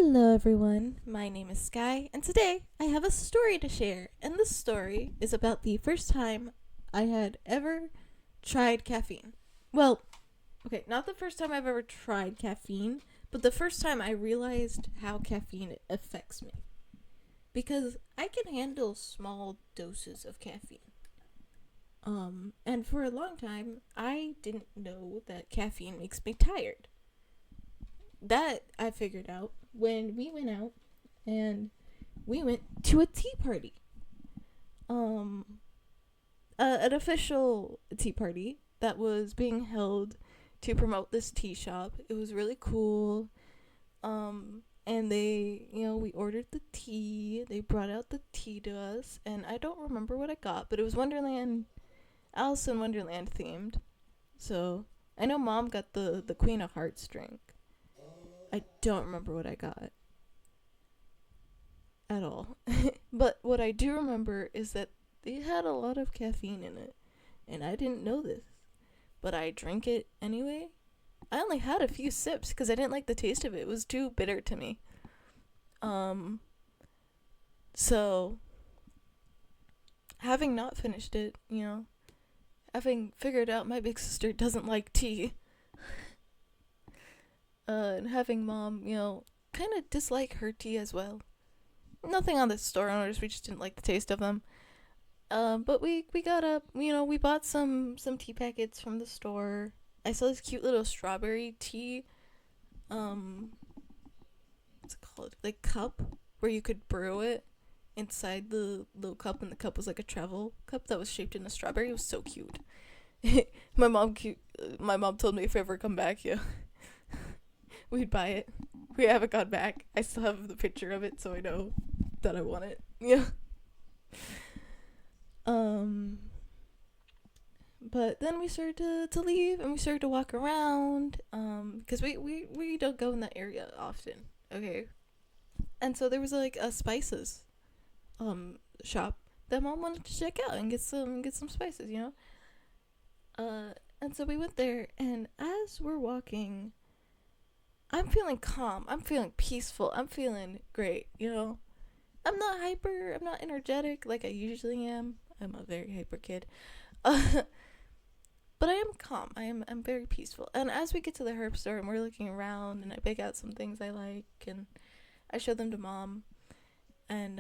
Hello everyone, my name is Sky, and today I have a story to share. And this story is about the first time I had ever tried caffeine. Well, okay, not the first time I've ever tried caffeine, but the first time I realized how caffeine affects me. Because I can handle small doses of caffeine. And for a long time, I didn't know that caffeine makes me tired. That I figured out when we went out and we went to a tea party. An official tea party that was being held to promote this tea shop. It was really cool. And we ordered the tea. They brought out the tea to us, and I don't remember what I got, but it was Alice in Wonderland themed. So I know Mom got the Queen of Hearts drink. I don't remember what I got at all. But what I do remember is that they had a lot of caffeine in it. And I didn't know this. But I drank it anyway. I only had a few sips because I didn't like the taste of it. It was too bitter to me. So, having not finished it, having figured out my big sister doesn't like tea, and having Mom, kind of dislike her tea as well. Nothing on the store owners, we just didn't like the taste of them. But we got up, we bought some tea packets from the store. I saw this cute little strawberry tea, what's it called? Like cup, where you could brew it inside the little cup, and the cup was like a travel cup that was shaped in a strawberry. It was so cute. My mom told me if I ever come back, we'd buy it. We haven't gone back. I still have the picture of it, so I know that I want it. Yeah. But then we started to leave, and we started to walk around, because we don't go in that area often, okay? And so there was like a spices, shop that Mom wanted to check out and get some spices, and so we went there, and as we're walking, I'm feeling calm. I'm feeling peaceful. I'm feeling great, I'm not hyper. I'm not energetic like I usually am. I'm a very hyper kid. But I am calm. I'm very peaceful. And as we get to the herb store and we're looking around, and I pick out some things I like, and I show them to Mom, and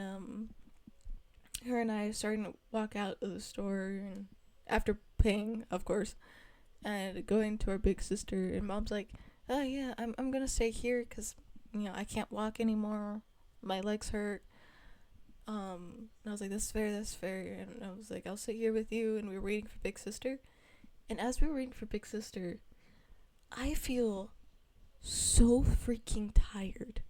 her and I are starting to walk out of the store, and after paying, of course, and going to our big sister, and Mom's like, oh yeah, I'm gonna stay here because I can't walk anymore, my legs hurt. And I was like, that's fair, and I was like, I'll sit here with you, and we were waiting for big sister, and as we were waiting for big sister, I feel so freaking tired.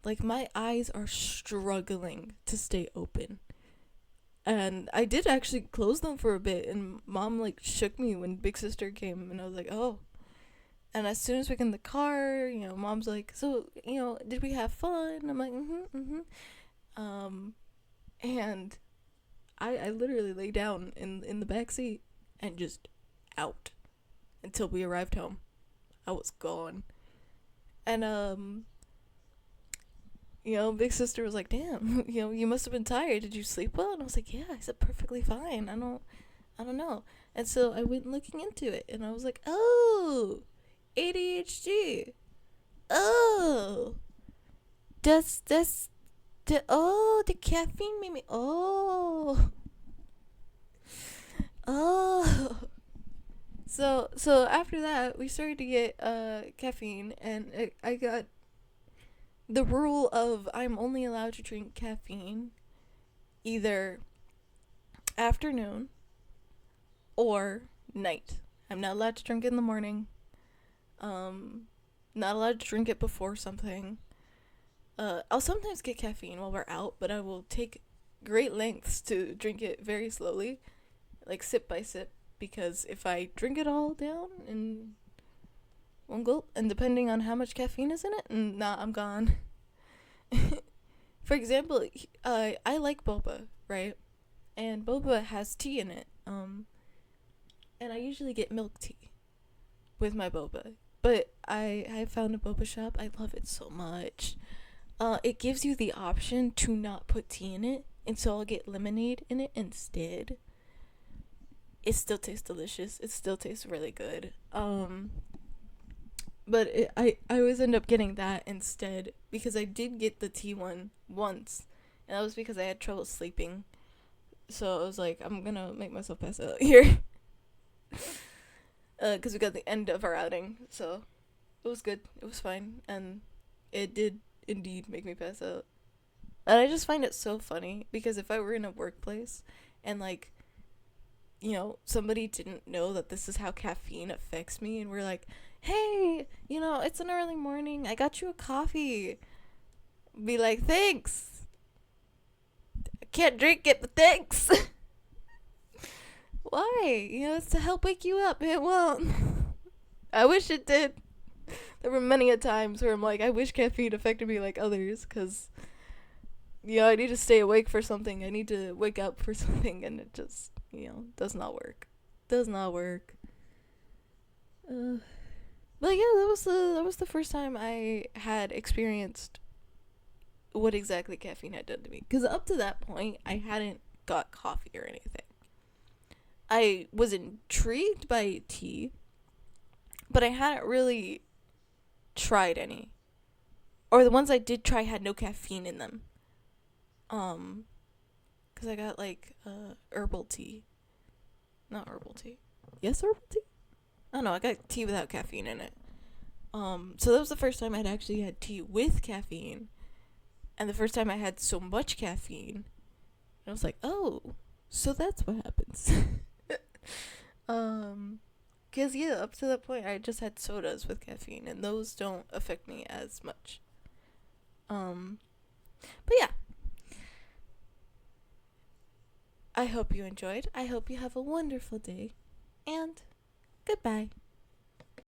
Like, my eyes are struggling to stay open, and I did actually close them for a bit, and Mom shook me when big sister came, and I was like, oh. And as soon as we get in the car, Mom's like, so, did we have fun? I'm like, and I literally lay down in the back seat and just out until we arrived home. I was gone. And, big sister was like, damn, you must have been tired. Did you sleep well? And I was like, yeah, I slept perfectly fine. I don't know. And so I went looking into it, and I was like, oh, ADHD. Oh, the caffeine made me, oh. So after that, we started to get caffeine, and I got the rule of I'm only allowed to drink caffeine either afternoon or night. I'm not allowed to drink it in the morning. Not allowed to drink it before something. I'll sometimes get caffeine while we're out, but I will take great lengths to drink it very slowly, like sip by sip, because if I drink it all down in one gulp, and depending on how much caffeine is in it, I'm gone. For example, I like boba, right? And boba has tea in it, and I usually get milk tea with my boba. But I found a boba shop. I love it so much. It gives you the option to not put tea in it, and so I'll get lemonade in it instead. It still tastes delicious. It still tastes really good. But I always end up getting that instead because I did get the tea one once, and that was because I had trouble sleeping. So I was like, I'm gonna make myself pass out here. Because we got the end of our outing, so it was good. It was fine, and it did indeed make me pass out. And I just find it so funny because if I were in a workplace and like, you know, somebody didn't know that this is how caffeine affects me, and we're like, hey, you know, it's an early morning, I got you a coffee. Be like, thanks. I can't drink it, but thanks. Why? You know, it's to help wake you up. It won't. I wish it did. There were many a times where I'm like, I wish caffeine affected me like others, because, you know, I need to stay awake for something. I need to wake up for something, and it just, you know, does not work. Does not work. But yeah, that was the first time I had experienced what exactly caffeine had done to me. Because up to that point, I hadn't got coffee or anything. I was intrigued by tea, but I hadn't really tried any. Or the ones I did try had no caffeine in them. Because I got like herbal tea. Not herbal tea. Yes, herbal tea? I don't know, I got tea without caffeine in it. So that was the first time I'd actually had tea with caffeine. And the first time I had so much caffeine. And I was like, oh, so that's what happens. Cause yeah, up to that point I just had sodas with caffeine, and those don't affect me as much. But yeah. I hope you enjoyed. I hope you have a wonderful day, and goodbye.